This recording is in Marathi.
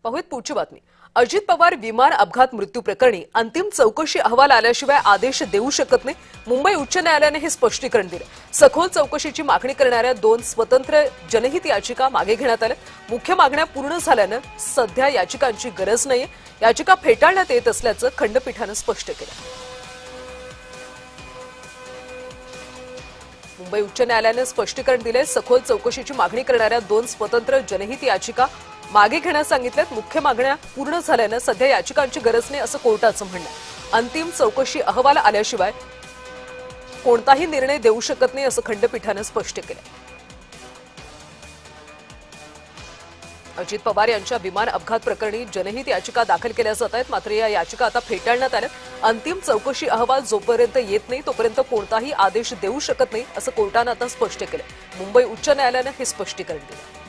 पाहूयात पुढची बातमी। अजित पवार विमान अपघात मृत्यू प्रकरणी अंतिम चौकशी अहवाल आल्याशिवाय आदेश देऊ शकत नाही। मुंबई उच्च न्यायालयाने हे स्पष्टीकरण दिले। सखोल चौकशीची मागणी करणाऱ्या 2 स्वतंत्र जनहित याचिका मागे घेण्यात आल्या। मुख्य मागण्या पूर्ण झाल्याने सध्या याचिकांची गरज नाहीये। याचिका फेटाळण्यात येत असल्याचं खंडपीठाने स्पष्ट केलं। मुंबई उच्च न्यायालयाने स्पष्टीकरण दिले। सखोल चौकशीची मागणी करणाऱ्या 2 स्वतंत्र जनहित याचिका मागे घेण्यास सांगितल्यात। मुख्य मागण्या पूर्ण झाल्याने सध्या याचिकांची गरज नाही असं कोर्टाचं म्हणणं आहे। अंतिम चौकशी अहवाल आल्याशिवाय कोणताही निर्णय देऊ शकत नाही असं खंडपीठाने स्पष्ट केलं। अजित पवार यांच्या विमान अपघात प्रकरणी जनहित याचिका दाखल केल्या जात आहेत, मात्र या याचिका आता फेटाळण्यात आल्या। अंतिम चौकशी अहवाल जोपर्यंत येत नाही तोपर्यंत कोणताही आदेश देऊ शकत नाही असं कोर्टाने आता स्पष्ट केलं। मुंबई उच्च न्यायालयाने हे स्पष्टीकरण दिलं।